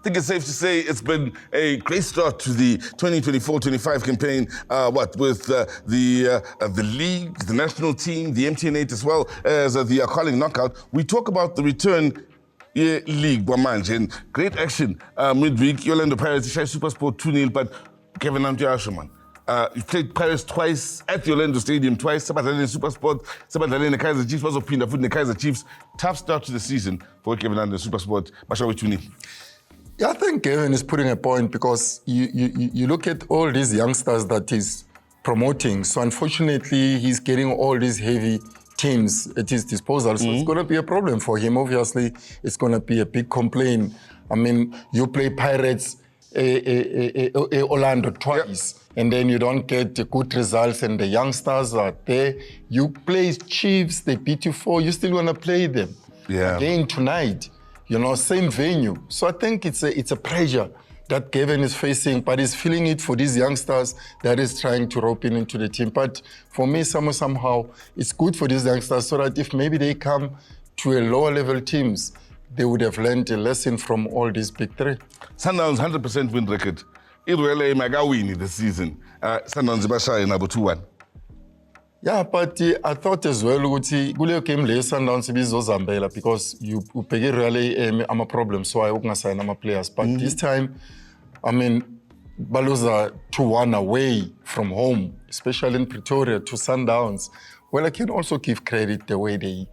think it's safe to say it's been a great start to the 2024-25 campaign, with the league, the national team, the MTN8 as well as the calling knockout. We talk about the return league, Bwamanje, and great action midweek. Orlando Pirates, Supersport 2-0, but Gavin Hunt, you played Paris twice at the Orlando Stadium, twice. Sabadlane Supersport, Sabadlane Kaizer Chiefs, also Pinda Foot Kaizer Chiefs. Tough start to the season for Gavin Hunt and Supersport. Bashawi 2-0. Yeah, I think Gavin is putting a point because you look at all these youngsters that he's promoting. So unfortunately, he's getting all these heavy teams at his disposal. So it's going to be a problem for him. Obviously, it's going to be a big complaint. I mean, you play Pirates, Orlando twice, and then you don't get the good results, and the youngsters are there. You play Chiefs, they beat you 4, you still want to play them again tonight. Same venue. So I think it's a pressure that Gavin is facing, but he's feeling it for these youngsters that is trying to rope into the team. But for me, somehow, it's good for these youngsters so that if maybe they come to a lower level teams, they would have learned a lesson from all these big three. Sundowns 100% win record. Irwele magawini this season. Sundowns ibashaya nabo 2-1. Yeah, but I thought as well ukuthi kuleyo game le Sundowns ibizozambela because you ubheke really ama problems so I ukungasayina ama players. But this time, I mean, baloza 2-1 away from home, especially in Pretoria to Sundowns. Well, I can also give credit the way they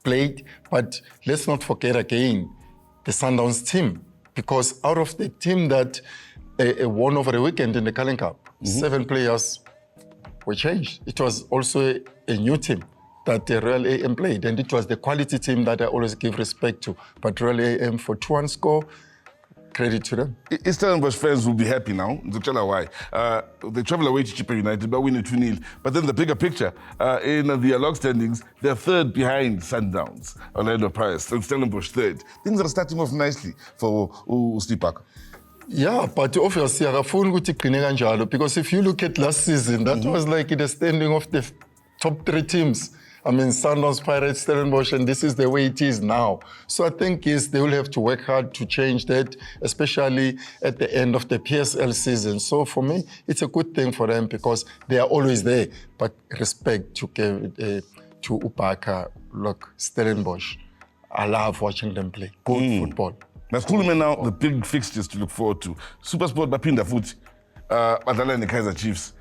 played, but let's not forget again the Sundowns team, because out of the team that won over the weekend in the Calling Cup, 7 players were changed. It was also a new team that the Royal AM played, and it was the quality team that I always give respect to. But Royal AM for 2-1 score, credit to them. Stellenbosch fans will be happy now. Why? They travel away to Chippa United, but winning 2-0. But then the bigger picture, in the log standings, they're third behind Sundowns, Orlando Pirates, and Stellenbosch third. Things are starting off nicely for Steve Parker. Yeah, but obviously, because if you look at last season, that was like the standing of the top 3 teams. I mean, Sundowns, Pirates, Stellenbosch, and this is the way it is now. So I think they will have to work hard to change that, especially at the end of the PSL season. So for me, it's a good thing for them because they are always there. But respect to Upaka, look, Stellenbosch. I love watching them play good football. Now, now, the big fixtures to look forward to. Supersport, Bapinda Foot, Badala and the Kaizer Chiefs.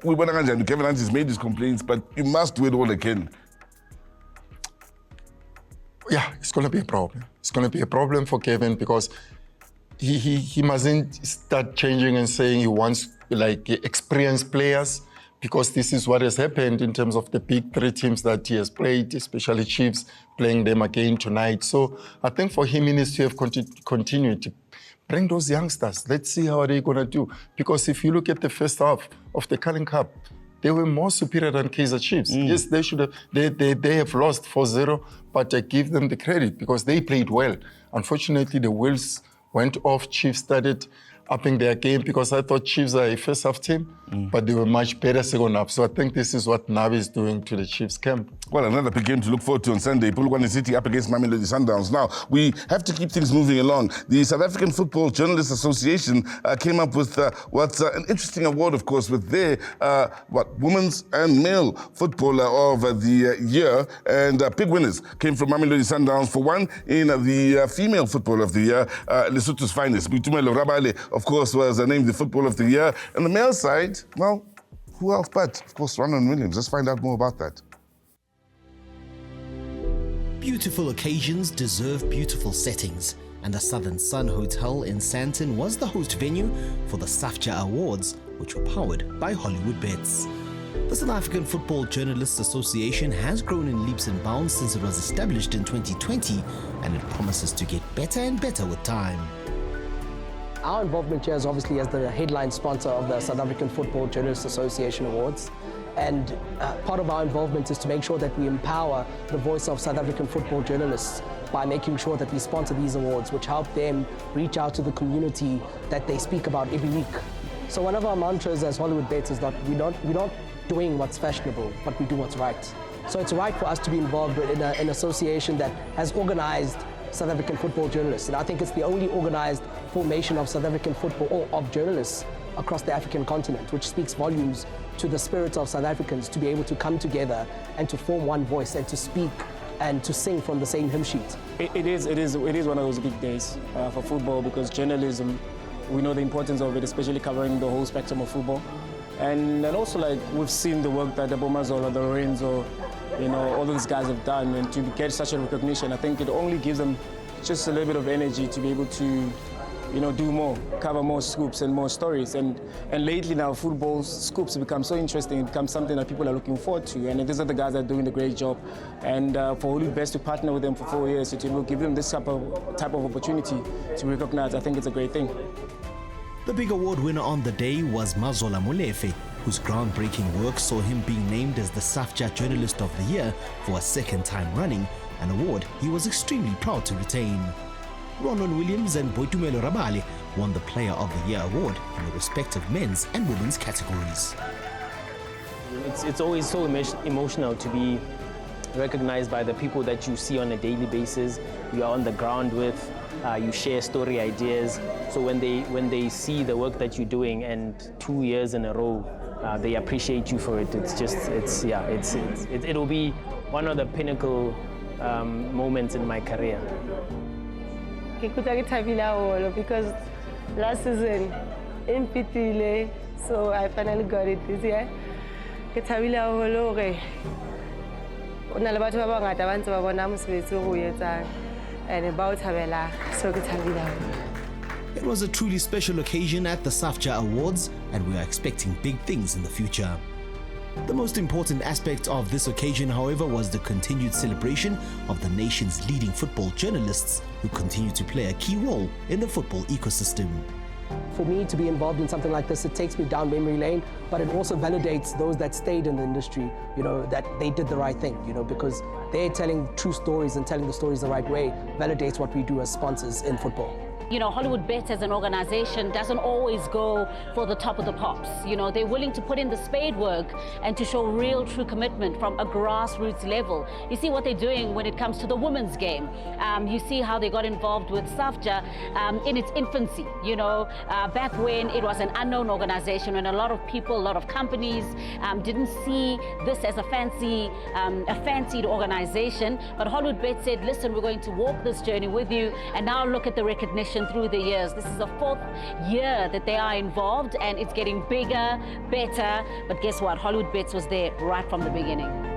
We want to Kevin Hunt has made his complaints, but you must do it all again. Yeah, it's going to be a problem. It's going to be a problem for Kevin because he mustn't start changing and saying he wants like experienced players, because this is what has happened in terms of the big 3 teams that he has played, especially Chiefs, playing them again tonight. So I think for him, he needs to have continued to bring those youngsters. Let's see how they're going to do. Because if you look at the first half of the Calling Cup, they were more superior than Kaizer Chiefs. Yes, they should have. They have lost 4-0, but I give them the credit because they played well. Unfortunately, the wheels went off. Chiefs started upping their game because I thought Chiefs are a first half team, but they were much better second half. So I think this is what Navi is doing to the Chiefs camp. Well, another big game to look forward to on Sunday. Polokwane City up against Mamelodi Sundowns. Now, we have to keep things moving along. The South African Football Journalists Association came up with what's an interesting award, of course, with their women's and male footballer of the year. And big winners came from Mamelodi Sundowns. For one, in the female footballer of the year, Lesotho's finest, Bitumelo Rabale, of course, was named the footballer of the year. And the male side, well, who else but, of course, Ronan Williams. Let's find out more about that. Beautiful occasions deserve beautiful settings, and the Southern Sun Hotel in Sandton was the host venue for the SAFJA Awards, which were powered by Hollywood Bets. The South African Football Journalists Association has grown in leaps and bounds since it was established in 2020, and it promises to get better and better with time. Our involvement here is obviously as the headline sponsor of the South African Football Journalists Association Awards. And part of our involvement is to make sure that we empower the voice of South African football journalists by making sure that we sponsor these awards, which help them reach out to the community that they speak about every week. So one of our mantras as Hollywood Bets is that we're not doing what's fashionable, but we do what's right. So it's right for us to be involved in an association that has organized South African football journalists. And I think it's the only organized formation of South African football or of journalists across the African continent, which speaks volumes to the spirit of South Africans to be able to come together and to form one voice and to speak and to sing from the same hymn sheet. It is one of those big days for football, because journalism, we know the importance of it, especially covering the whole spectrum of football. And also, like, we've seen the work that the Bomazola, the Lorenzo, all these guys have done, and to get such a recognition, I think it only gives them just a little bit of energy to be able to do more, cover more scoops and more stories. And lately now, football scoops become so interesting. It becomes something that people are looking forward to. And these are the guys that are doing a great job. And for Hollywood Best to partner with them for 4 years, to give them this type of opportunity to recognize, I think it's a great thing. The big award winner on the day was Mazola Molefe, whose groundbreaking work saw him being named as the SAFJA Journalist of the Year for a second time running, an award he was extremely proud to retain. Ronan Williams and Boitumelo Rabale won the Player of the Year award in the respective men's and women's categories. It's always so emotional to be recognized by the people that you see on a daily basis, you are on the ground with, you share story ideas. So when they see the work that you're doing, and 2 years in a row, they appreciate you for it. It'll be one of the pinnacle moments in my career. Because last season, so I finally got it this year. It was a truly special occasion at the SAFJA Awards, and we are expecting big things in the future. The most important aspect of this occasion, however, was the continued celebration of the nation's leading football journalists, who continue to play a key role in the football ecosystem. For me to be involved in something like this, it takes me down memory lane, but it also validates those that stayed in the industry, that they did the right thing, because they're telling true stories, and telling the stories the right way validates what we do as sponsors in football. Hollywood Bets as an organization doesn't always go for the top of the pops. They're willing to put in the spade work and to show real, true commitment from a grassroots level. You see what they're doing when it comes to the women's game. You see how they got involved with SAFJA in its infancy, back when it was an unknown organization, when a lot of people, a lot of companies didn't see this as a fancied organization. But Hollywood Bets said, listen, we're going to walk this journey with you, and now look at the recognition through the years. This is the 4th year that they are involved, and it's getting bigger, better. But guess what? Hollywood Bets was there right from the beginning.